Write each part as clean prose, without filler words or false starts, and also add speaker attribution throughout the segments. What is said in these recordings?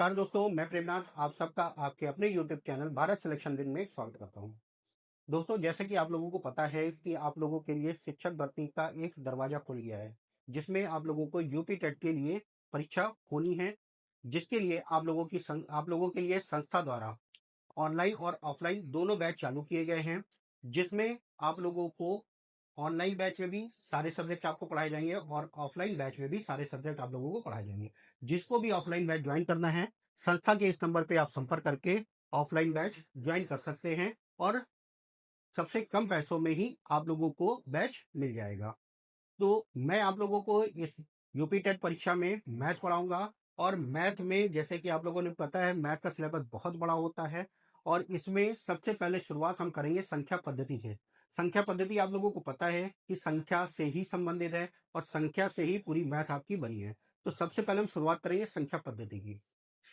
Speaker 1: नमस्कार दोस्तों, मैं प्रेमनाथ आप सबका आपके अपने YouTube channel Bharat selection win में स्वागत करता हूं। दोस्तों, जैसे कि आप लोगों को पता है कि आप लोगों के लिए शिक्षक भर्ती का एक दरवाजा खुल गया है, जिसमें आप लोगों को यूपी टेट के लिए परीक्षा होनी है, जिसके लिए आप लोगों के लिए संस्था द्वारा ऑनलाइन और ऑफलाइन दोनों बैच चालू किए गए हैं, जिसमें आप लोगों को ऑनलाइन बैच में भी सारे सब्जेक्ट आपको पढ़ाए जाएंगे और ऑफलाइन बैच में भी सारे सब्जेक्ट आप लोगों को पढ़ाए जाएंगे। जिसको भी ऑफलाइन बैच ज्वाइन करना है, संस्था के इस नंबर पे आप संपर्क करके ऑफलाइन बैच ज्वाइन कर सकते हैं और सबसे कम पैसों में ही आप लोगों को बैच मिल जाएगा। तो मैं आप लोगों को इस यूपी टेट परीक्षा में मैथ पढ़ाऊंगा और मैथ में जैसे कि आप लोगों ने पता है मैथ का सिलेबस बहुत बड़ा होता है और इसमें सबसे पहले शुरुआत हम करेंगे संख्या पद्धति से। संख्या पद्धति आप लोगों को पता है कि संख्या से ही संबंधित है और संख्या से ही पूरी मैथ आपकी बनी है। तो सबसे पहले हम शुरुआत करेंगे संख्या पद्धति की।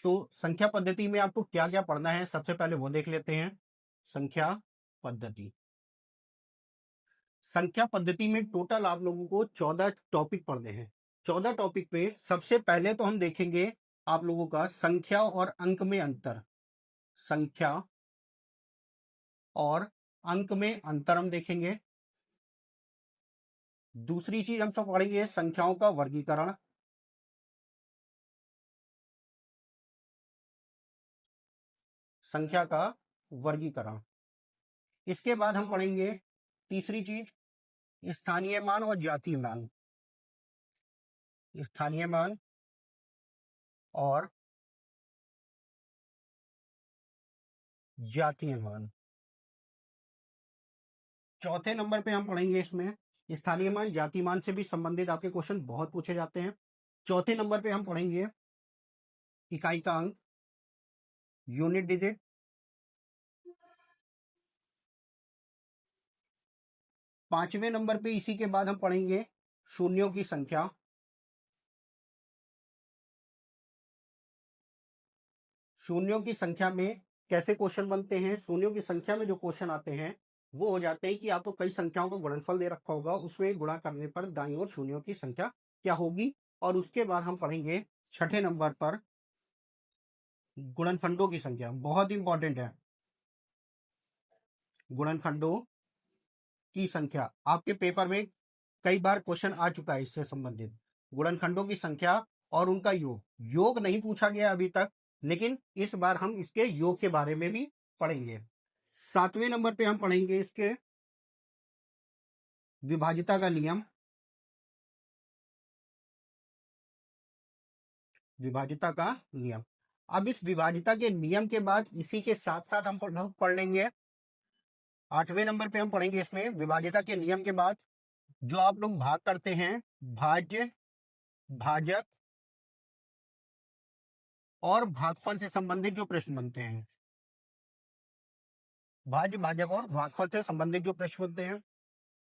Speaker 1: तो संख्या पद्धति में आपको क्या क्या पढ़ना है सबसे पहले वो देख लेते हैं। संख्या पद्धति संख्या पद्धति में टोटल आप लोगों को 14 टॉपिक पढ़ने हैं। 14 टॉपिक पे सबसे पहले तो हम देखेंगे आप लोगों का संख्या और अंक में अंतर। संख्या और अंक में अंतर हम देखेंगे। दूसरी चीज हम सब पढ़ेंगे संख्याओं का वर्गीकरण। संख्या का वर्गीकरण। इसके बाद हम पढ़ेंगे तीसरी चीज स्थानीय मान और जातीय मान। स्थानीय मान और जातीय मान। चौथे नंबर पे हम पढ़ेंगे इसमें स्थानीय मान जातीय मान से भी संबंधित आपके क्वेश्चन बहुत पूछे जाते हैं। चौथे नंबर पे हम पढ़ेंगे इकाई का अंक, यूनिट डिजिट। पांचवें नंबर पे इसी के बाद हम पढ़ेंगे शून्यों की संख्या। शून्यों की संख्या में कैसे क्वेश्चन बनते हैं, शून्यों की संख्या में जो क्वेश्चन आते हैं वो हो जाते हैं कि आपको कई संख्याओं का गुणनफल दे रखा होगा, उसमें गुणा करने पर दाईं ओर शून्यों की संख्या क्या होगी। और उसके बाद हम पढ़ेंगे छठे नंबर पर गुणनखंडों की संख्या। बहुत इंपॉर्टेंट है गुणनखंडों की संख्या। आपके पेपर में कई बार क्वेश्चन आ चुका है इससे संबंधित। गुणनखंडों की संख्या और उनका योग। योग नहीं पूछा गया अभी तक, लेकिन इस बार हम इसके योग के बारे में भी पढ़ेंगे। सातवें नंबर पे हम पढ़ेंगे इसके विभाजिता का नियम। विभाजिता का नियम। अब इस विभाजिता के नियम के बाद इसी के साथ साथ हम पढ़ लेंगे आठवें नंबर पे हम पढ़ेंगे इसमें विभाजिता के नियम के बाद जो आप लोग भाग करते हैं, भाज्य, भाजक और भागफल से संबंधित जो प्रश्न बनते हैं। भाज्य, भाजक और भागफल से संबंधित जो प्रश्न बनते हैं।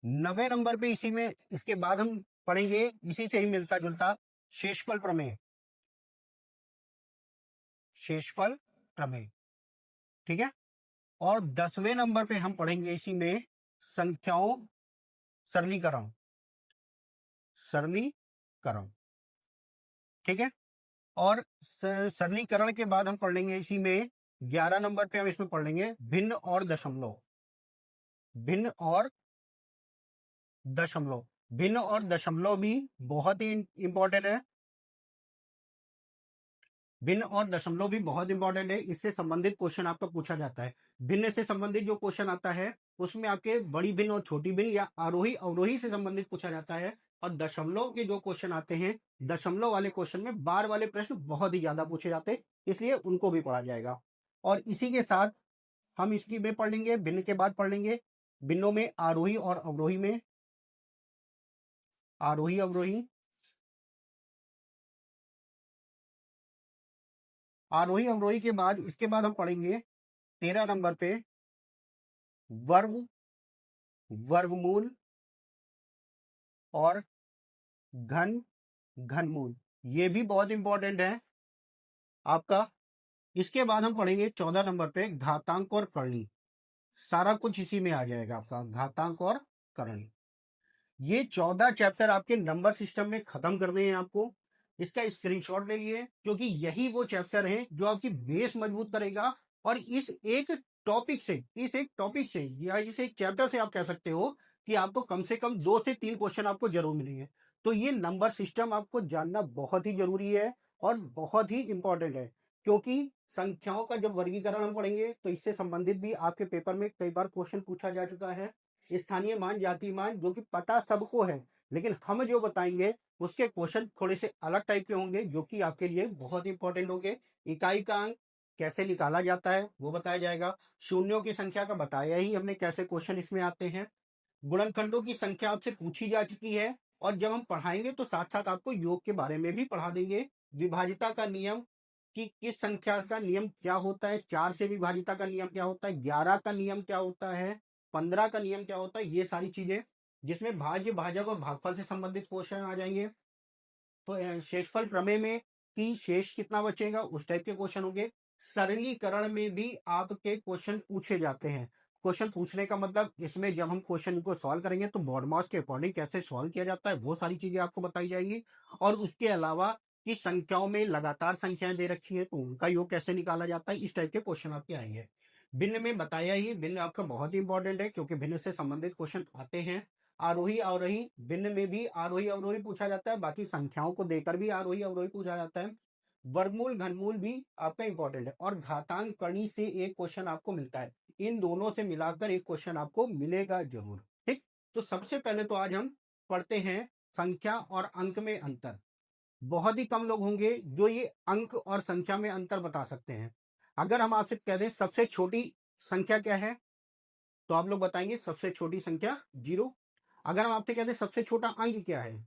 Speaker 1: 9वें नंबर पे इसी में इसके बाद हम पढ़ेंगे इसी से ही मिलता जुलता शेषफल प्रमेय। शेषफल प्रमेय, ठीक है। और 10वें नंबर पे हम पढ़ेंगे इसी में संख्याओं सरलीकरण। सरलीकरण, ठीक है। और सरलीकरण के बाद हम पढ़ लेंगे इसी में 11 नंबर पे हम इसमें पढ़ लेंगे भिन्न और दशमलव। भिन्न और दशमलव। भिन्न और दशमलव भी बहुत ही इंपॉर्टेंट है। भिन्न और दशमलव भी बहुत इंपॉर्टेंट है, इससे संबंधित क्वेश्चन आपका पूछा जाता है। भिन्न से संबंधित जो क्वेश्चन आता है उसमें आपके बड़ी भिन्न और छोटी भिन्न या आरोही अवरोही से संबंधित पूछा जाता है। और दशमलव के जो क्वेश्चन आते हैं, दशमलव वाले क्वेश्चन में बार वाले प्रश्न बहुत ही ज्यादा पूछे जाते हैं, इसलिए उनको भी पढ़ा जाएगा। और इसी के साथ हम इसकी में पढ़ लेंगे, भिन्न के बाद पढ़ लेंगे भिन्नों में आरोही और अवरोही में आरोही अवरोही। आरोही अवरोही के बाद इसके बाद हम पढ़ेंगे 13 नंबर पे वर्ग, वर्गमूल और घन, घनमूल। ये भी बहुत इंपॉर्टेंट है आपका। इसके बाद हम पढ़ेंगे 14 नंबर पे घातांक और करणी। सारा कुछ इसी में आ जाएगा आपका, घातांक और करणी। ये 14 चैप्टर आपके नंबर सिस्टम में खत्म करने हैं आपको। इसका स्क्रीनशॉट ले लिए, क्योंकि यही वो चैप्टर है जो आपकी बेस मजबूत करेगा। और इस एक टॉपिक से या इस एक चैप्टर से आप कह सकते हो कि आपको कम से कम 2 से 3 क्वेश्चन आपको जरूर मिलेंगे। तो ये नंबर सिस्टम आपको जानना बहुत ही जरूरी है और बहुत ही इंपॉर्टेंट है, क्योंकि संख्याओं का जब वर्गीकरण हम पढ़ेंगे तो इससे संबंधित भी आपके पेपर में कई बार क्वेश्चन पूछा जा चुका है। स्थानीय मान, जातीय मान, जो कि पता सबको है, लेकिन हम जो बताएंगे उसके क्वेश्चन थोड़े से अलग टाइप के होंगे, जो कि आपके लिए बहुत इंपॉर्टेंट होंगे। इकाई का अंक कैसे निकाला जाता है वो बताया जाएगा। शून्यों की संख्या का बताया ही हमने कैसे क्वेश्चन इसमें आते हैं। गुणनखंडों की संख्या आपसे पूछी जा चुकी है, और जब हम पढ़ाएंगे तो साथ साथ आपको योग के बारे में भी पढ़ा देंगे। विभाजिता का नियम कि किस संख्या का नियम क्या होता है, 4 से विभाजिता का नियम क्या होता है, 11 का नियम क्या होता है, 15 का नियम क्या होता है, ये सारी चीजें, जिसमें भाज्य, भाजक और भागफल से संबंधित क्वेश्चन आ जाएंगे। तो शेषफल प्रमेय में कि शेष कितना बचेगा, उस टाइप के क्वेश्चन होंगे। सरलीकरण में भी आपके क्वेश्चन पूछे जाते हैं। क्वेश्चन पूछने का मतलब, इसमें जब हम क्वेश्चन को सॉल्व करेंगे तो बोर्ड मार्क्स के अकॉर्डिंग कैसे सॉल्व किया जाता है वो सारी चीजें आपको बताई जाएगी। और उसके अलावा कि संख्याओं में लगातार संख्याएं दे रखी है तो उनका योग कैसे निकाला जाता है, इस टाइप के क्वेश्चन आपके आएंगे। भिन्न में बताया ही, भिन्न आपका बहुत ही इंपॉर्टेंट है, क्योंकि भिन्न से संबंधित क्वेश्चन आते हैं। आरोही अवरोही, भिन्न में भी आरोही अवरोही पूछा जाता है, बाकी संख्याओं को देकर भी आरोही अवरोही पूछा जाता है। वर्गमूल, घनमूल भी आपका इंपॉर्टेंट है, और घातांक कणी से एक क्वेश्चन आपको मिलता है। इन दोनों से मिलाकर एक क्वेश्चन आपको मिलेगा जरूर। ठीक, तो सबसे पहले तो आज हम पढ़ते हैं संख्या और अंक में अंतर। बहुत ही कम लोग होंगे जो ये अंक और संख्या में अंतर बता सकते हैं। अगर हम आपसे कह दें सबसे छोटी संख्या क्या है, तो आप लोग बताएंगे सबसे छोटी संख्या 0। अगर हम आपसे कहते हैं सबसे छोटा अंक क्या है,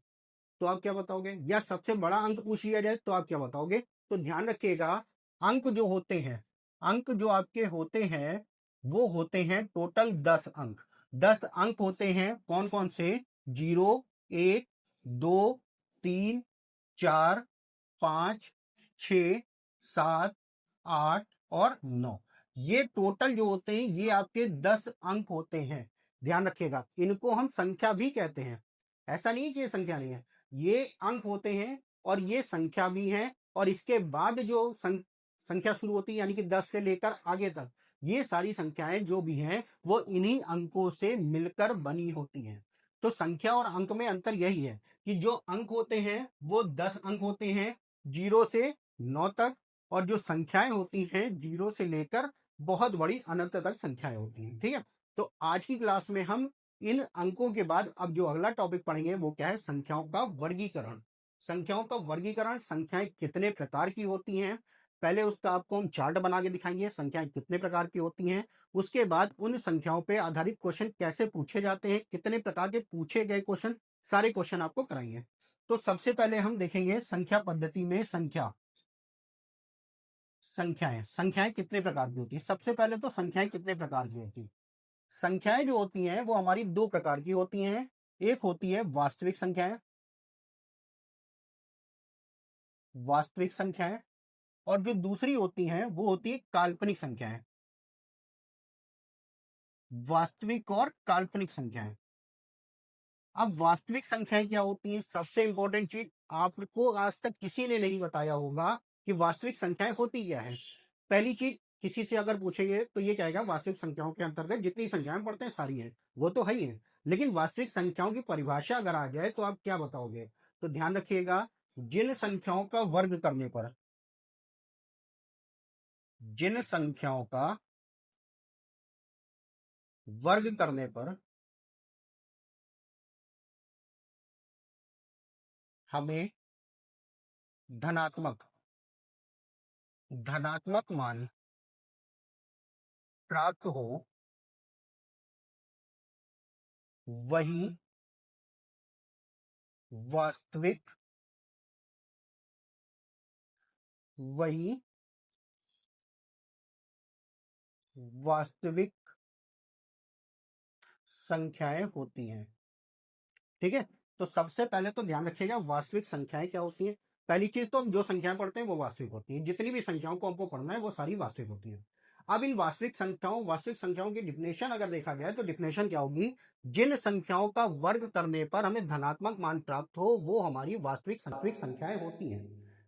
Speaker 1: तो आप क्या बताओगे, या सबसे बड़ा अंक पूछ लिया जाए तो आप क्या बताओगे। तो ध्यान रखिएगा, अंक जो होते हैं, अंक जो आपके होते हैं वो होते हैं टोटल 10 अंक। 10 अंक होते हैं, कौन कौन से, 0, 1, 2, 3, 4, 5, 6, 7, 8 और 9। ये टोटल जो होते हैं ये आपके 10 अंक होते हैं। ध्यान रखिएगा, इनको हम संख्या भी कहते हैं। ऐसा नहीं है कि ये संख्या नहीं है, ये अंक होते हैं और ये संख्या भी है। और इसके बाद जो संख्या शुरू होती है, यानी कि 10 से लेकर आगे तक, ये सारी संख्याएं जो भी हैं वो इन्हीं अंकों से मिलकर बनी होती हैं। तो संख्या और अंक में अंतर यही है कि जो अंक होते हैं वो 10 अंक होते हैं, 0 से 9 तक। और जो संख्याएं होती हैं 0 से लेकर बहुत बड़ी अनंत तक संख्याएं होती हैं। ठीक है, तो आज की क्लास में हम इन अंकों के बाद अब जो अगला टॉपिक पढ़ेंगे वो क्या है, संख्याओं का वर्गीकरण। संख्याओं का वर्गीकरण, संख्याएं कितने प्रकार की होती हैं, पहले उसका आपको हम चार्ट बना के दिखाएंगे, संख्याएं कितने प्रकार की होती हैं। उसके बाद उन संख्याओं पे आधारित क्वेश्चन कैसे पूछे जाते हैं, कितने प्रकार के पूछे गए क्वेश्चन, सारे क्वेश्चन आपको कराएंगे। तो सबसे पहले हम देखेंगे संख्या पद्धति में संख्याएं कितने प्रकार की होती है। सबसे पहले तो संख्याएं कितने प्रकार की होती है। संख्याएं जो होती हैं वो हमारी 2 प्रकार की होती हैं। एक होती है वास्तविक संख्याएं, और जो दूसरी होती हैं वो होती है काल्पनिक संख्याएं। वास्तविक और काल्पनिक संख्याएं। अब वास्तविक संख्याएं क्या होती हैं, सबसे इंपॉर्टेंट चीज, आपको आज तक किसी ने नहीं बताया होगा कि वास्तविक संख्याएं होती क्या है। पहली चीज, किसी से अगर पूछेंगे तो ये कहेगा वास्तविक संख्याओं के अंतर्गत जितनी संख्याएं पढ़ते हैं सारी हैं, वो तो है ही है। लेकिन वास्तविक संख्याओं की परिभाषा अगर आ जाए तो आप क्या बताओगे। तो ध्यान रखिएगा, जिन संख्याओं का वर्ग करने पर, जिन संख्याओं का वर्ग करने पर हमें धनात्मक धनात्मक मान प्राप्त हो, वही वास्तविक वही वास्तविक संख्याएं होती हैं। ठीक है, तो सबसे पहले तो ध्यान रखिएगा वास्तविक संख्याएं क्या होती हैं। पहली चीज तो हम जो संख्याएं पढ़ते हैं वो वास्तविक होती हैं, जितनी भी संख्याओं को हमको पढ़ना है वो सारी वास्तविक होती हैं। अब इन वास्तविक संख्याओं की डिफिनेशन अगर देखा जाए तो डिफिनेशन क्या होगी, जिन संख्याओं का वर्ग करने पर हमें धनात्मक मान प्राप्त हो वो हमारी वास्तविक संख्याएं होती हैं,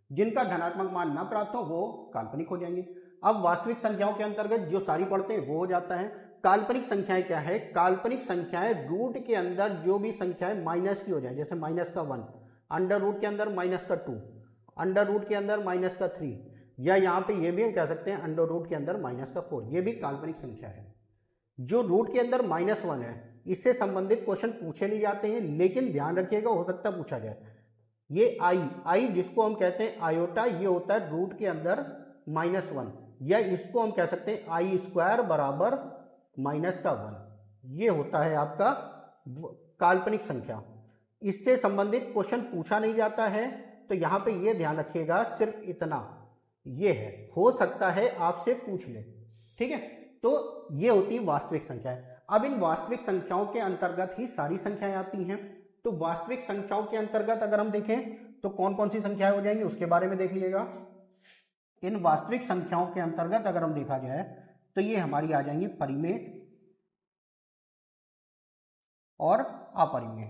Speaker 1: जिनका धनात्मक मान ना प्राप्त हो वो काल्पनिक हो जाएंगे। अब वास्तविक संख्याओं के अंतर्गत जो सारी पढ़ते हैं वो हो जाता है। काल्पनिक संख्याएं क्या है, काल्पनिक संख्याएं रूट के अंदर जो भी संख्याएं माइनस की हो जाए, जैसे माइनस का 1, अंडर रूट के अंदर माइनस का 2, अंडर रूट के अंदर माइनस का 3, या यहाँ पे ये भी हम कह सकते हैं अंडर रूट के अंदर माइनस का 4, ये भी काल्पनिक संख्या है। जो रूट के अंदर -1 है इससे संबंधित क्वेश्चन पूछे नहीं जाते हैं, लेकिन ध्यान रखिएगा हो सकता है पूछा जाए। ये आई जिसको हम कहते हैं आयोटा, ये होता है रूट के अंदर -1, या इसको हम कह सकते हैं आई स्क्वायर बराबर -1, ये होता है आपका काल्पनिक संख्या। इससे संबंधित क्वेश्चन पूछा नहीं जाता है, तो यहां पे ये ध्यान रखिएगा सिर्फ इतना ये है, हो सकता है आपसे पूछ ले, ठीक है। तो ये होती है वास्तविक संख्याएं। अब इन वास्तविक संख्याओं के अंतर्गत ही सारी संख्याएं आती हैं। तो वास्तविक संख्याओं के अंतर्गत अगर हम देखें तो कौन कौन सी संख्याएं हो जाएंगी उसके बारे में देख लीजिएगा। इन वास्तविक संख्याओं के अंतर्गत अगर हम देखा जाए तो ये हमारी आ जाएंगी परिमेय और अपरिमेय,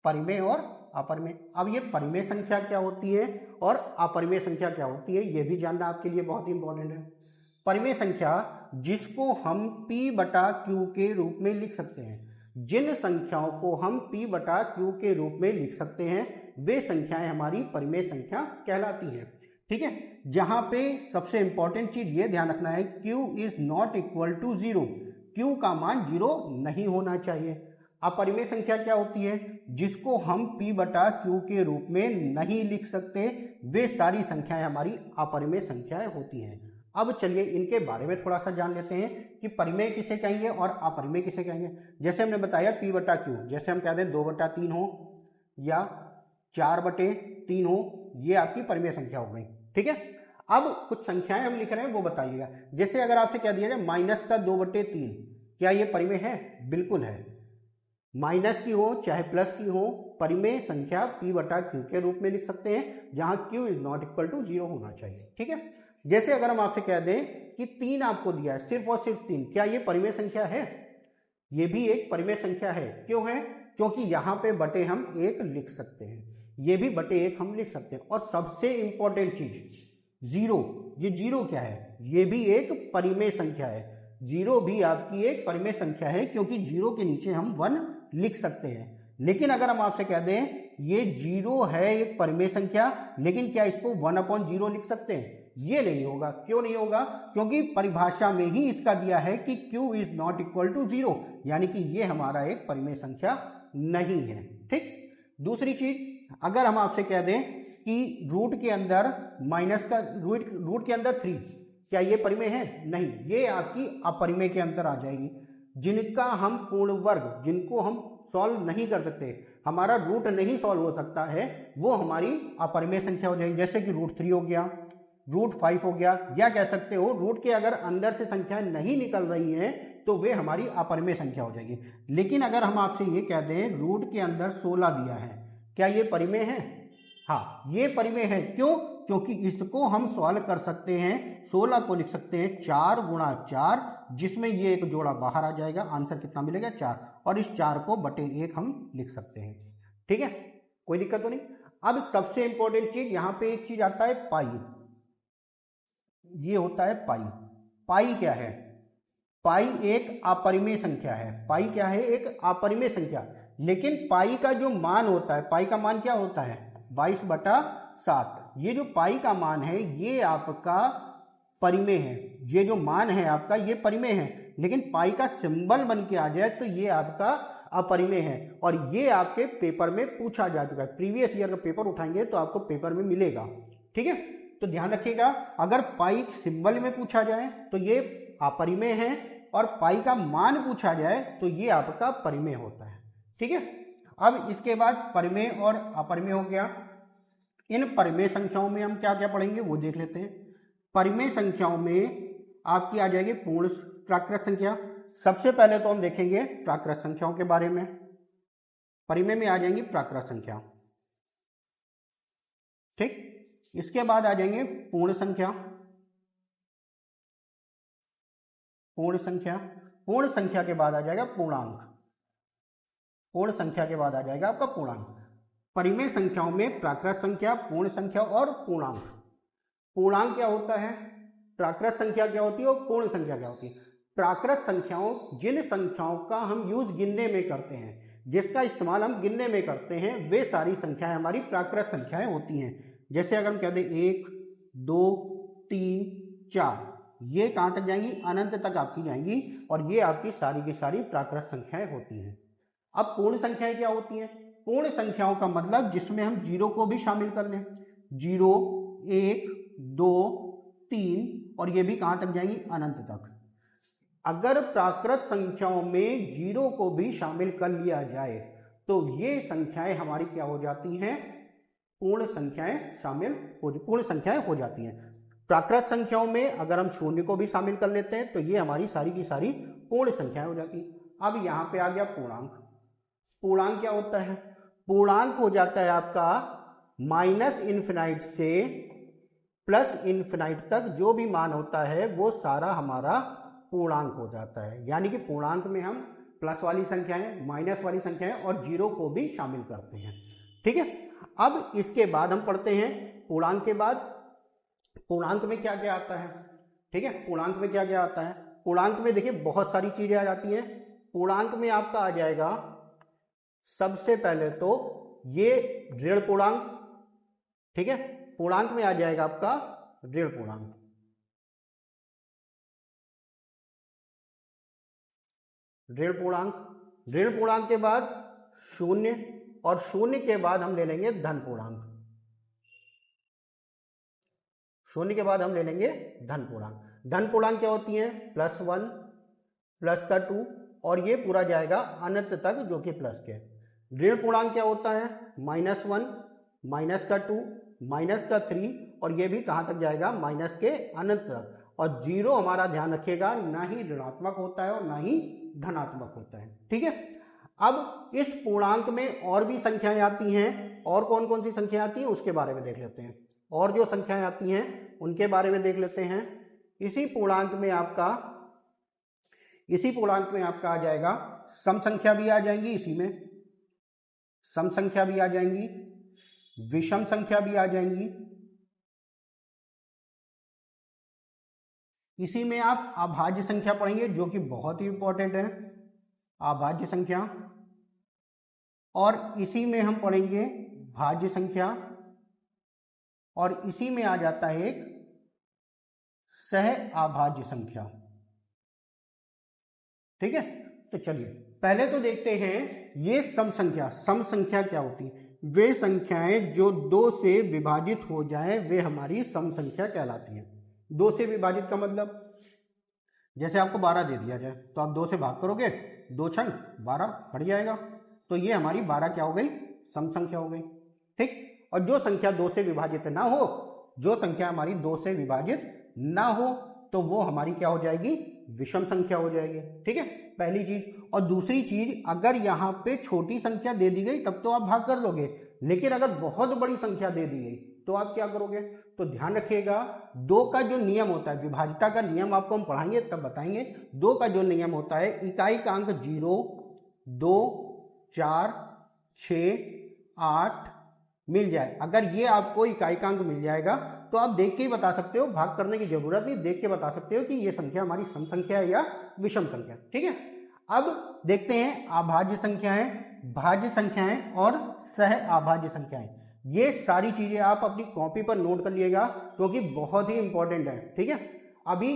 Speaker 1: परिमेय और अपरिमेय। अब ये परिमेय संख्या क्या होती है और अपरिमेय संख्या क्या होती है ये भी जानना आपके लिए बहुत ही इंपॉर्टेंट है। परिमेय संख्या जिसको हम P/Q के रूप में लिख सकते हैं, जिन संख्याओं को हम P/Q के रूप में लिख सकते हैं वे संख्याएं हमारी परिमेय संख्या कहलाती हैं, ठीक है। जहां पे सबसे इंपॉर्टेंट चीज ये ध्यान रखना है, Q is not equal to 0, Q का मान 0 नहीं होना चाहिए। अपरिमेय संख्या क्या होती है, जिसको हम P/Q के रूप में नहीं लिख सकते वे सारी संख्याएं हमारी अपरिमेय संख्याएं होती हैं। अब चलिए इनके बारे में थोड़ा सा जान लेते हैं कि परिमेय किसे कहेंगे और अपरिमेय किसे कहेंगे। जैसे हमने बताया P/Q, जैसे हम कहते हैं 2/3 हो या 4/3 हो, ये आपकी परिमेय संख्या हो गई, ठीक है। अब कुछ संख्याएं हम लिख रहे हैं वो बताइएगा। जैसे अगर आपसे कह दिया जाए -2/3, क्या ये परिमेय है? बिल्कुल है। माइनस की हो चाहे प्लस की हो, परिमेय संख्या P/Q के रूप में लिख सकते हैं, जहां Q is not equal to 0 होना चाहिए, ठीक है। जैसे अगर हम आपसे कह दें कि 3 आपको दिया है, सिर्फ और सिर्फ 3, क्या ये परिमेय संख्या है? ये भी एक परिमेय संख्या है। क्यों है? क्योंकि यहां पे बटे हम 1 लिख सकते हैं, ये भी बटे 1 हम लिख सकते हैं। और सबसे इंपॉर्टेंट चीज 0, ये 0 क्या है? ये भी एक परिमेय संख्या है। 0 भी आपकी एक परिमेय संख्या है, क्योंकि 0 के नीचे हम 1 लिख सकते हैं। लेकिन अगर हम आपसे कह दें ये 0 है एक परिमेय संख्या, लेकिन क्या इसको 1/0 लिख सकते हैं? ये नहीं होगा। क्यों नहीं होगा? क्योंकि परिभाषा में ही इसका दिया है कि Q is not equal to 0, यानी कि ये हमारा एक परिमेय संख्या नहीं है, ठीक। दूसरी चीज, अगर हम आपसे कह दें कि रूट के अंदर रूट के अंदर 3, क्या ये परिमेय है? नहीं, ये आपकी अपरिमेय के अंदर आ जाएगी। जिनका हम पूर्ण वर्ग, जिनको हम सॉल्व नहीं कर सकते, हमारा रूट नहीं सॉल्व हो सकता है, वो हमारी अपरिमेय संख्या हो जाएगी। जैसे कि √3 हो गया, √5 हो गया, या कह सकते हो रूट के अगर अंदर से संख्याएं नहीं निकल रही हैं तो वे हमारी अपरिमेय संख्या हो जाएगी। लेकिन अगर हम आपसे ये कह दें रूट के अंदर 16 दिया है, क्या ये परिमेय है? हाँ, ये परिमेय है। क्यों? क्योंकि इसको हम सॉल्व कर सकते हैं। 16 को लिख सकते हैं 4 × 4, जिसमें ये एक जोड़ा बाहर आ जाएगा, आंसर कितना मिलेगा? 4, और इस 4 को बटे 1 हम लिख सकते हैं, ठीक है, कोई दिक्कत तो नहीं। अब सबसे इंपॉर्टेंट चीज, यहां पे एक चीज आता है पाई, ये होता है पाई। पाई क्या है? पाई एक अपरिमेय संख्या है। पाई क्या है? एक अपरिमेय संख्या। लेकिन पाई का जो मान होता है, पाई का मान क्या होता है? 22/7। ये जो पाई का मान है ये आपका परिमेय है। ये जो मान है आपका ये परिमेय है, लेकिन पाई का सिंबल बन के आ जाए तो ये आपका अपरिमेय है। और ये आपके पेपर में पूछा जा चुका है, प्रीवियस ईयर का पेपर उठाएंगे तो आपको पेपर में मिलेगा, ठीक है। तो ध्यान रखिएगा, अगर पाई सिंबल में पूछा जाए तो ये अपरिमेय है, और पाई का मान पूछा जाए तो ये आपका परिमेय होता है, ठीक है। अब इसके बाद परिमेय और अपरिमेय हो गया। इन परिमेय संख्याओं में हम क्या क्या पढ़ेंगे वो देख लेते हैं। परिमेय संख्याओं में आपकी आ जाएगी पूर्ण प्राकृत संख्या। सबसे पहले तो हम देखेंगे प्राकृत संख्याओं के बारे में। परिमेय में आ जाएंगी प्राकृत संख्या, ठीक। इसके बाद आ जाएंगे पूर्ण संख्या। पूर्ण संख्या, पूर्ण संख्या के बाद आ जाएगा पूर्णांक। पूर्ण संख्या के बाद आ जाएगा आपका पूर्णांक। परिमेय संख्याओं में प्राकृत संख्या, पूर्ण संख्या और पूर्णांक। पूर्णांक क्या होता है, प्राकृत संख्या क्या होती है और पूर्ण संख्या क्या होती है। प्राकृत संख्याओं, जिन संख्याओं का हम यूज गिनने में करते हैं, जिसका इस्तेमाल हम गिनने में करते हैं, वे सारी संख्याएं हमारी प्राकृत संख्याएं होती हैं। जैसे अगर हम कहते हैं 1, 2, 3, 4, ये कहां तक जाएंगी, अनंत तक आपकी जाएंगी, और ये आपकी सारी की सारी प्राकृत संख्याएं होती हैं। अब पूर्ण संख्याएं क्या होती हैं। पूर्ण संख्याओं का मतलब जिसमें हम जीरो को भी शामिल कर लें। 0, 1, 2, 3, और ये भी कहां तक जाएंगी, अनंत तक। अगर प्राकृत संख्याओं में जीरो को भी शामिल कर लिया जाए तो ये संख्याएं हमारी क्या हो जाती हैं, पूर्ण संख्याएं पूर्ण संख्याएं हो जाती हैं। प्राकृत संख्याओं में अगर हम शून्य को भी शामिल कर लेते हैं तो ये हमारी सारी की सारी पूर्ण संख्याएं हो जाती हैं। अब यहां पे आ गया पूर्णांक। पूर्णांक क्या होता है, पूर्णांक हो जाता है आपका -∞ से +∞ तक जो भी मान होता है वो सारा हमारा पूर्णांक हो जाता है। यानी कि पूर्णांक में हम प्लस वाली संख्याएं, माइनस वाली संख्याएं और जीरो को भी शामिल करते हैं। ठीक है, अब इसके बाद हम पढ़ते हैं पूर्णांक के बाद पूर्णांक में क्या क्या आता है। ठीक है, पूर्णांक में क्या क्या आता है। पूर्णांक में देखिए बहुत सारी चीजें आ जाती हैं। पूर्णांक में आपका आ जाएगा सबसे पहले तो ये ऋण पूर्णांक। ठीक है, पूर्णांक में आ जाएगा आपका ऋण पूर्णांक। ऋण पूर्णांक, ऋण पूर्णांक के बाद शून्य, और शून्य के बाद हम ले लेंगे धन पूर्णांक। शून्य के बाद हम ले लेंगे धन पूर्णांक। धन पूर्णांक क्या होती है, +1, +2, और ये पूरा जाएगा अनंत तक जो कि प्लस के। ऋण पूर्णांक क्या होता है, -1, -2, -3, और ये भी कहां तक जाएगा, माइनस के अनंत तक। और जीरो हमारा ध्यान रखिएगा ना ही ऋणात्मक होता है और ना ही धनात्मक होता है। ठीक है, अब इस पूर्णांक में और भी संख्याएं आती हैं, और कौन कौन सी संख्याएं आती हैं उसके बारे में देख लेते हैं। और जो संख्याएं आती हैं उनके बारे में देख लेते हैं। इसी पूर्णांक में आपका आ जाएगा सम संख्या भी आ जाएंगी, इसी में सम संख्या भी आ जाएंगी, विषम संख्या भी आ जाएंगी। इसी में आप अभाज्य संख्या पढ़ेंगे जो कि बहुत ही इंपॉर्टेंट है, अभाज्य संख्या। और इसी में हम पढ़ेंगे भाज्य संख्या, और इसी में आ जाता है एक सह अभाज्य संख्या। ठीक है, तो चलिए पहले तो देखते हैं ये सम संख्या। सम संख्या क्या होती है, वे संख्याएं जो 2 से विभाजित हो जाएं वे हमारी सम संख्या कहलाती है। 2 से विभाजित का मतलब, जैसे आपको 12 दे दिया जाए तो आप 2 से भाग करोगे, 2 छंग 12 हट जाएगा, तो ये हमारी 12 क्या हो गई, सम संख्या हो गई। ठीक, और जो संख्या 2 से विभाजित ना हो, जो संख्या हमारी 2 से विभाजित ना हो, तो वो हमारी क्या हो जाएगी, विषम संख्या हो जाएगी। ठीक है, पहली चीज। और दूसरी चीज, अगर यहां पे छोटी संख्या दे दी गई तब तो आप भाग कर लोगे, लेकिन अगर बहुत बड़ी संख्या दे दी गई तो आप क्या करोगे। तो ध्यान रखिएगा, 2 का जो नियम होता है, विभाजिता का नियम आपको हम पढ़ाएंगे तब बताएंगे। 2 का जो नियम होता है, इकाई का अंक 0, 2, 4, 6, 8 मिल जाए, अगर ये आपको इकाई का अंक मिल जाएगा तो आप देख के ही बता सकते हो, भाग करने की जरूरत नहीं, देख के बता सकते हो कि ये संख्या हमारी सम संख्या है या विषम संख्या। ठीक है, अब देखते हैं अभाज्य संख्याएं, भाज्य संख्याएं और सह अभाज्य संख्याएं। ये सारी चीजें आप अपनी कॉपी पर नोट कर लिएगा क्योंकि बहुत ही इंपॉर्टेंट है। ठीक है, अभी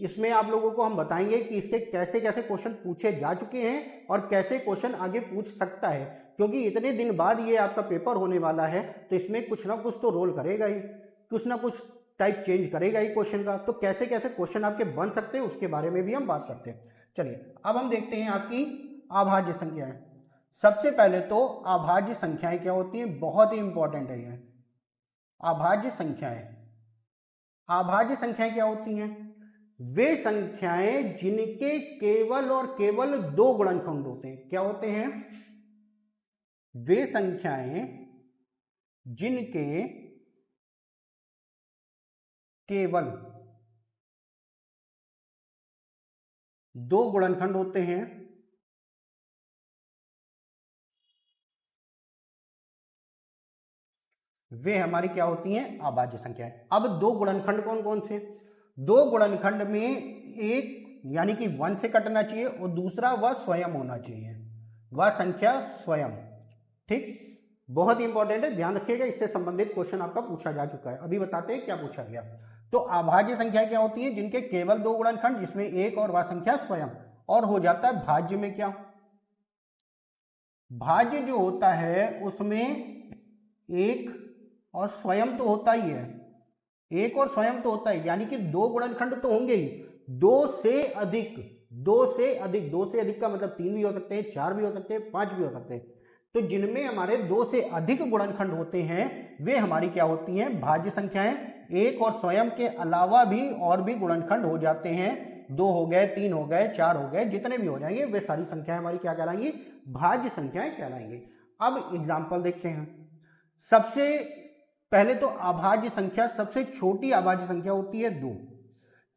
Speaker 1: इसमें आप लोगों को हम बताएंगे कि इसके कैसे कैसे क्वेश्चन पूछे जा चुके हैं और कैसे क्वेश्चन आगे पूछ सकता है, क्योंकि इतने दिन बाद ये आपका पेपर होने वाला है तो इसमें कुछ ना कुछ तो रोल करेगा ही, कुछ ना कुछ टाइप चेंज करेगा ही क्वेश्चन का। तो कैसे कैसे क्वेश्चन आपके बन सकते हैं उसके बारे में भी हम बात करते हैं। चलिए अब हम देखते हैं आपकी अभाज्य संख्याएं। सबसे पहले तो अभाज्य संख्याएं क्या होती हैं, बहुत ही इंपॉर्टेंट है ये अभाज्य संख्याएं। अभाज्य संख्याएं क्या होती हैं, वे संख्याएं जिनके केवल और केवल 2 गुणनखंड होते हैं। क्या होते हैं, वे संख्याएं जिनके केवल दो गुणनखंड होते हैं वे हमारी क्या होती हैं, अभाज्य संख्याएं। अब दो गुणनखंड कौन कौन से, दो गुणनखंड में एक यानी कि 1 से कटना चाहिए और दूसरा वह स्वयं होना चाहिए, वह संख्या स्वयं। ठीक, बहुत इंपॉर्टेंट है, ध्यान रखिएगा, इससे संबंधित क्वेश्चन आपका पूछा जा चुका है। अभी बताते हैं क्या पूछा गया। तो अभाज्य संख्या क्या होती है, जिनके केवल दो गुणनखंड जिसमें एक और वह संख्या स्वयं, और हो जाता है भाज्य में क्या, भाज्य जो होता है उसमें एक और स्वयं तो होता ही है, एक और स्वयं तो होता है, यानी कि दो गुणनखंड तो होंगे ही, दो से अधिक, दो से अधिक का मतलब 3 भी हो सकते हैं, 4 भी हो सकते हैं, 5 भी हो सकते हैं। तो जिनमें हमारे दो से अधिक गुणनखंड होते हैं वे हमारी क्या होती हैं, भाज्य संख्याएं। एक और स्वयं के अलावा भी और भी गुणनखंड हो जाते हैं, 2 हो गए, 3 हो गए, 4 हो गए, जितने भी हो जाएंगे वे सारी संख्याएं हमारी क्या कहलाएंगी, भाज्य संख्याएं कहलाएंगी। अब एग्जाम्पल देखते हैं। सबसे पहले तो अभाज्य संख्या, सबसे छोटी अभाज्य संख्या होती है 2,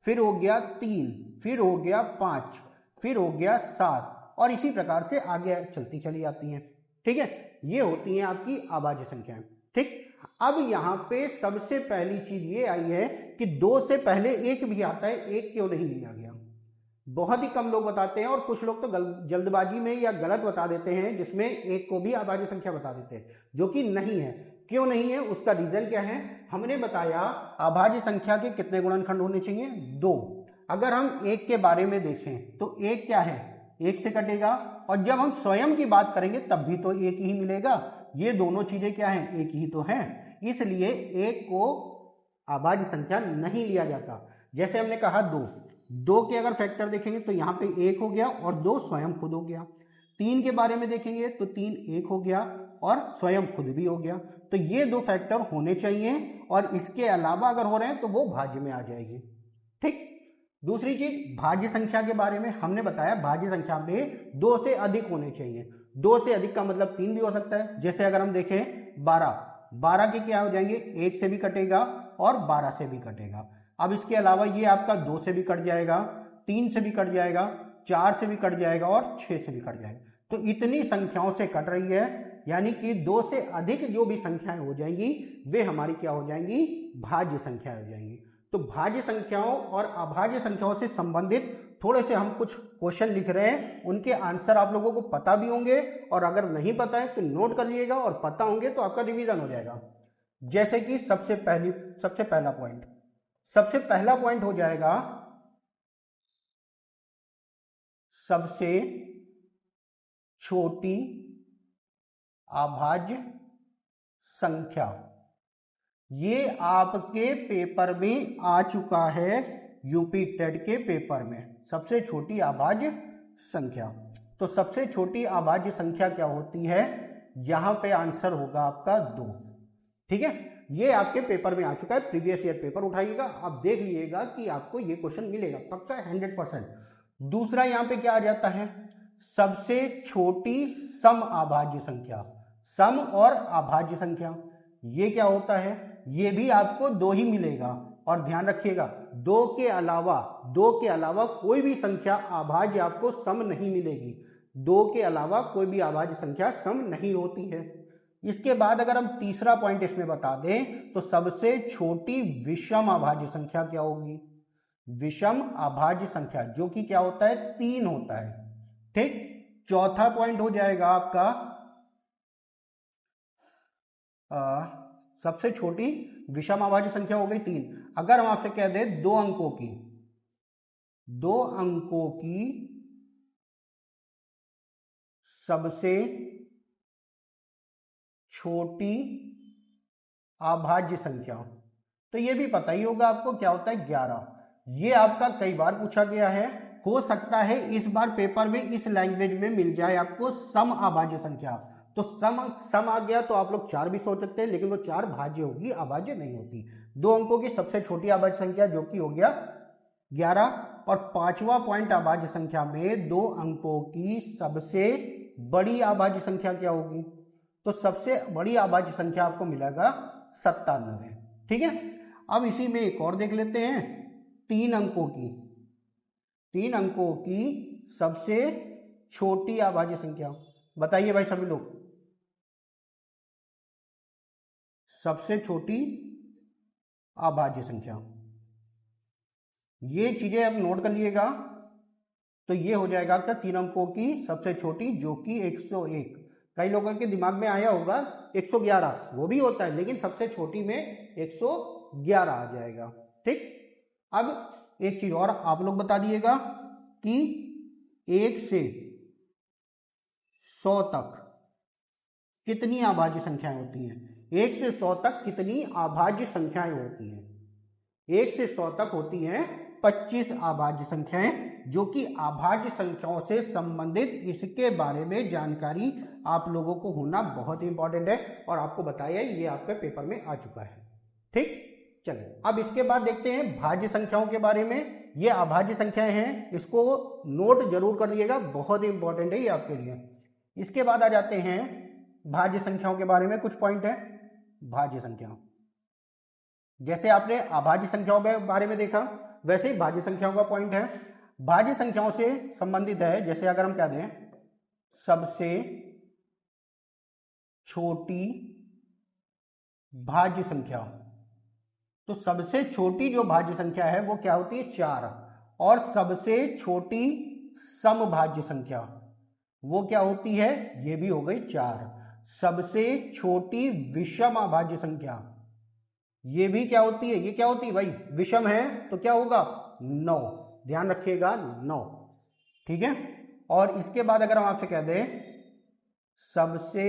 Speaker 1: फिर हो गया 3, फिर हो गया 5, फिर हो गया 7, और इसी प्रकार से आगे चलती चली जाती हैं। ठीक है, ये होती हैं आपकी अभाज्य संख्याएं। ठीक, अब यहां पे सबसे पहली चीज ये आई है कि 2 से पहले 1 भी आता है, 1 क्यों नहीं लिया गया। बहुत ही कम लोग बताते हैं, और कुछ लोग तो जल्दबाजी में या गलत बता देते हैं, जिसमें 1 को भी अभाज्य संख्या बता देते हैं, जो कि नहीं है। क्यों नहीं है, उसका रीजन क्या है, हमने बताया अभाज्य संख्या के कितने गुणनखंड होने चाहिए, 2। अगर हम 1 के बारे में देखें तो 1 क्या है, 1 से कटेगा, और जब हम स्वयं की बात करेंगे तब भी तो 1 ही मिलेगा। ये दोनों चीजें क्या हैं, 1 ही तो हैं, इसलिए 1 को अभाज्य संख्या नहीं लिया जाता। जैसे हमने कहा 2 के अगर फैक्टर देखेंगे तो यहाँ पे 1 हो गया और 2 स्वयं खुद हो गया। 3 के बारे में देखेंगे तो 3 1 हो गया और स्वयं खुद भी हो गया। तो ये 2 फैक्टर होने चाहिए, और इसके अलावा अगर हो रहे हैं तो वो भाज्य में आ जाएगी। ठीक, दूसरी चीज भाज्य संख्या के बारे में हमने बताया, भाज्य संख्या में 2 से अधिक होने चाहिए। 2 से अधिक का मतलब 3 भी हो सकता है। जैसे अगर हम देखें 12 के क्या हो जाएंगे, 1 से भी कटेगा और 12 से भी कटेगा। अब इसके अलावा ये आपका 2 से भी कट जाएगा, 3 से भी कट जाएगा, 4 से भी कट जाएगा और 6 से भी कट जाएगा। तो इतनी संख्याओं से कट रही है, यानी कि 2 से अधिक जो भी संख्याएं हो जाएंगी वे हमारी क्या हो जाएंगी, भाज्य संख्याएं हो जाएंगी। तो भाज्य संख्याओं और अभाज्य संख्याओं से संबंधित थोड़े से हम कुछ क्वेश्चन लिख रहे हैं, उनके आंसर आप लोगों को पता भी होंगे, और अगर नहीं पता है तो नोट कर लीजिएगा, और पता होंगे तो आपका रिवीजन हो जाएगा। जैसे कि सबसे पहला पॉइंट हो जाएगा सबसे छोटी अभाज्य संख्या। ये आपके पेपर में आ चुका है, यूपी टेट के पेपर में, सबसे छोटी अभाज्य संख्या। तो सबसे छोटी अभाज्य संख्या क्या होती है, यहां पे आंसर होगा आपका 2। ठीक है, ये आपके पेपर में आ चुका है, प्रीवियस ईयर पेपर उठाइएगा, आप देख लीजिएगा कि आपको ये क्वेश्चन मिलेगा पक्का 100%। दूसरा यहां पे क्या आ जाता है, सबसे छोटी सम अभाज्य संख्या, सम और अभाज्य संख्या। ये क्या होता है, ये भी आपको 2 ही मिलेगा, और ध्यान रखिएगा 2 के अलावा कोई भी संख्या अभाज्य आपको सम नहीं मिलेगी। 2 के अलावा कोई भी अभाज्य संख्या सम नहीं होती है। इसके बाद अगर हम तीसरा पॉइंट इसमें बता दें तो सबसे छोटी विषम अभाज्य संख्या क्या होगी, विषम अभाज्य संख्या, जो कि क्या होता है, 3 होता है। ठीक, चौथा पॉइंट हो जाएगा आपका सबसे छोटी विषम अभाज्य संख्या हो गई 3। अगर हम आपसे कह दें 2 अंकों की सबसे छोटी अभाज्य संख्या, तो ये भी पता ही होगा आपको क्या होता है, 11। ये आपका कई बार पूछा गया है, हो सकता है इस बार पेपर में इस लैंग्वेज में मिल जाए आपको सम अभाज्य संख्या। तो सम आ गया तो आप लोग 4 भी सोच सकते हैं, लेकिन वो 4 भाज्य होगी, अभाज्य नहीं होती। 2 अंकों की सबसे छोटी अभाज्य संख्या जो कि हो गया 11, और पांचवा पॉइंट अभाज्य संख्या में 2 अंकों की सबसे बड़ी अभाज्य संख्या क्या होगी, तो सबसे बड़ी अभाज्य संख्या आपको मिलेगा 97। ठीक है, अब इसी में एक और देख लेते हैं, 3 अंकों की सबसे छोटी अभाज्य संख्या। बताइए भाई सभी लोग, सबसे छोटी अभाज्य संख्या। ये चीजें अब नोट कर लिएगा। तो ये हो जाएगा आपका 3 अंकों की सबसे छोटी, जो कि 101। कई लोगों के दिमाग में आया होगा 111, वो भी होता है, लेकिन सबसे छोटी में 111 आ जाएगा। ठीक, अब एक चीज और आप लोग बता दिएगा कि 1 से 100 तक कितनी अभाज्य संख्याएं होती हैं। 1 से 100 तक कितनी अभाज्य संख्याएं होती हैं? 1 से 100 तक होती हैं 25 अभाज्य संख्याएं, जो कि अभाज्य संख्याओं से संबंधित इसके बारे में जानकारी आप लोगों को होना बहुत इंपॉर्टेंट है, और आपको बताया ये आपके पेपर में आ चुका है। ठीक, चलिए अब इसके बाद देखते हैं भाज्य संख्याओं के बारे में। ये अभाज्य संख्याएं हैं, इसको नोट जरूर कर लिएगा, बहुत इंपॉर्टेंट है ये आपके लिए। इसके बाद आ जाते हैं भाज्य संख्याओं के बारे में। कुछ पॉइंट है भाज्य संख्याओं, जैसे आपने अभाज्य संख्याओं के बारे में देखा, वैसे ही भाज्य संख्याओं का पॉइंट है। भाज्य संख्याओं से संबंधित है, जैसे अगर हम कह दें सबसे छोटी भाज्य संख्या, तो सबसे छोटी जो भाज्य संख्या है वो क्या होती है? 4। और सबसे छोटी समभाज्य संख्या वो क्या होती है? ये भी हो गई 4। सबसे छोटी विषम अभाज्य संख्या ये भी क्या होती है? ये क्या होती है भाई? विषम है, तो क्या होगा? 9। ध्यान रखिएगा, 9। ठीक है। और इसके बाद अगर हम आपसे कह दें सबसे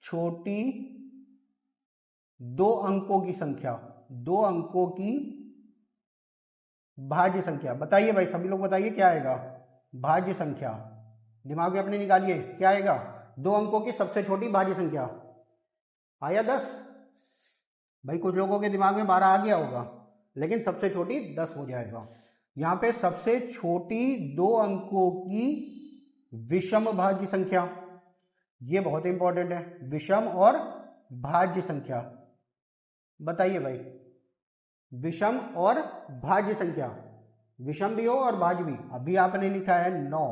Speaker 1: छोटी 2 अंकों की संख्या, 2 अंकों की भाज्य संख्या, बताइए भाई सभी लोग, बताइए क्या आएगा? भाज्य संख्या दिमाग में अपने निकालिए, क्या आएगा? 2 अंकों की सबसे छोटी भाज्य संख्या। आया 10? भाई कुछ लोगों के दिमाग में 12 आ गया होगा, लेकिन सबसे छोटी 10 हो जाएगा। यहां पे सबसे छोटी 2 अंकों की विषम भाज्य संख्या, ये बहुत इंपॉर्टेंट है, विषम और भाज्य संख्या। बताइए भाई, विषम और भाज्य संख्या, विषम भी हो और भाज्य भी। अभी आपने लिखा है 9,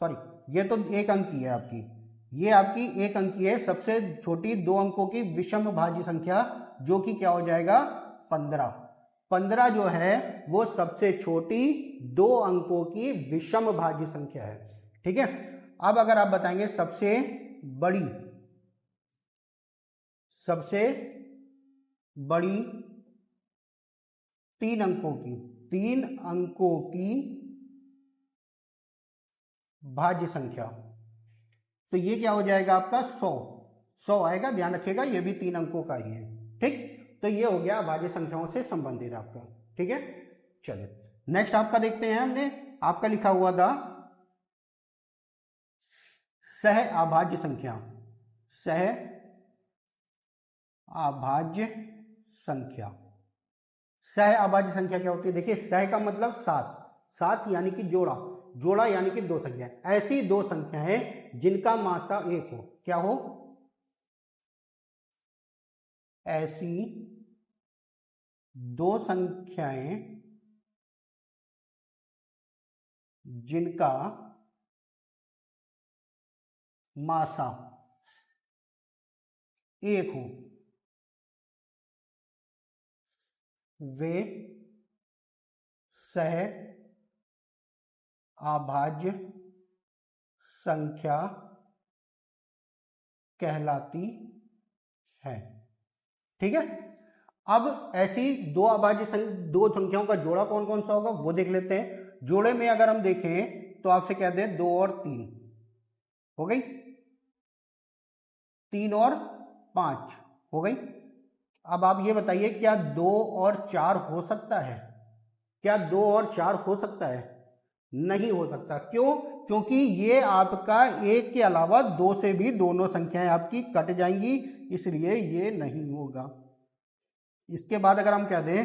Speaker 1: सॉरी ये तो 1 अंक की है आपकी, ये आपकी 1 अंक की है। सबसे छोटी 2 अंकों की विषम भाज्य संख्या, जो कि क्या हो जाएगा? 15। 15 जो है वो सबसे छोटी 2 अंकों की विषम भाज्य संख्या है। ठीक है। अब अगर आप बताएंगे सबसे बड़ी 3 अंकों की भाज्य संख्या, तो ये क्या हो जाएगा आपका? 100 आएगा। ध्यान रखिएगा, ये भी 3 अंकों का ही है। ठीक, तो ये हो गया भाज्य संख्याओं से संबंधित आपका। ठीक है, चलिए नेक्स्ट आपका देखते हैं। हमने आपका लिखा हुआ था सह अभाज्य संख्या। सह अभाज्य संख्या, सह अभाज्य संख्या क्या होती है? देखिए, सह का मतलब 7, 7 यानी कि जोड़ा, जोड़ा यानी कि 2 संख्या। ऐसी 2 संख्याएं जिनका मासा 1 हो। क्या हो? ऐसी 2 संख्याएं जिनका मासा 1 हो, वे सह अभाज्य संख्या कहलाती है। ठीक है। अब ऐसी 2 संख्याओं का जोड़ा कौन कौन सा होगा वो देख लेते हैं। जोड़े में अगर हम देखें तो आपसे कह दें 2 और 3 हो गई, 3 और 5 हो गई। अब आप ये बताइए, क्या 2 और 4 हो सकता है? क्या 2 और 4 हो सकता है? नहीं हो सकता। क्यों? क्योंकि ये आपका 1 के अलावा 2 से भी दोनों संख्याएं आपकी कट जाएंगी, इसलिए ये नहीं होगा। इसके बाद अगर हम कह दें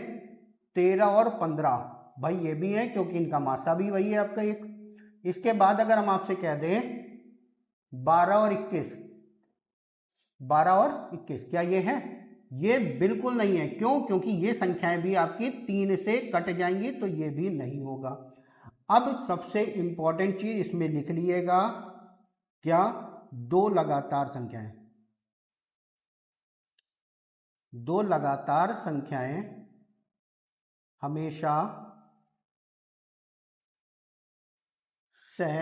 Speaker 1: 13 और 15, भाई ये भी है, क्योंकि इनका मासा भी वही है आपका 1। इसके बाद अगर हम आपसे कह दें 12 और 21, 12 और 21, क्या ये है? ये बिल्कुल नहीं है। क्यों? क्योंकि ये संख्याएं भी आपकी 3 से कट जाएंगी, तो ये भी नहीं होगा। अब सबसे इंपॉर्टेंट चीज इसमें लिख लीजिएगा, क्या? 2 लगातार संख्याएं। 2 लगातार संख्याएं हमेशा सह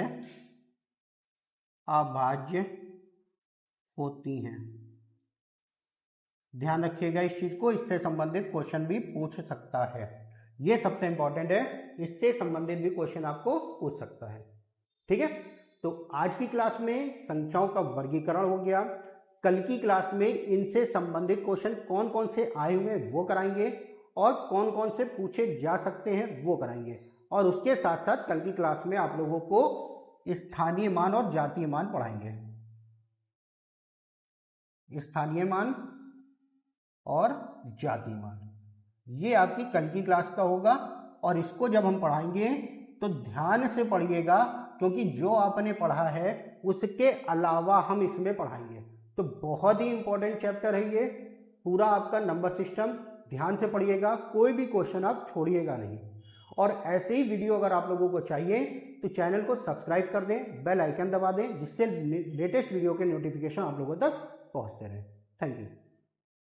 Speaker 1: अभाज्य होती हैं। ध्यान रखिएगा इस चीज को, इससे संबंधित क्वेश्चन भी पूछ सकता है। ये सबसे इंपॉर्टेंट है, इससे संबंधित भी क्वेश्चन आपको पूछ सकता है। ठीक है, तो आज की क्लास में संख्याओं का वर्गीकरण हो गया। कल की क्लास में इनसे संबंधित क्वेश्चन कौन कौन से आए हुए हैं वो कराएंगे, और कौन कौन से पूछे जा सकते हैं वो कराएंगे। और उसके साथ साथ कल की क्लास में आप लोगों को स्थानीय मान और जातीय मान पढ़ाएंगे। स्थानीय मान और जातीय मान, ये आपकी कल की क्लास का होगा। और इसको जब हम पढ़ाएंगे तो ध्यान से पढ़िएगा, क्योंकि जो आपने पढ़ा है उसके अलावा हम इसमें पढ़ाएंगे। तो बहुत ही इंपॉर्टेंट चैप्टर है ये, पूरा आपका नंबर सिस्टम। ध्यान से पढ़िएगा, कोई भी क्वेश्चन आप छोड़िएगा नहीं। और ऐसे ही वीडियो अगर आप लोगों को चाहिए तो चैनल को सब्सक्राइब कर दें, बेल आइकन दबा दें, जिससे लेटेस्ट वीडियो के नोटिफिकेशन आप लोगों तक पहुंचते रहें। Thank you.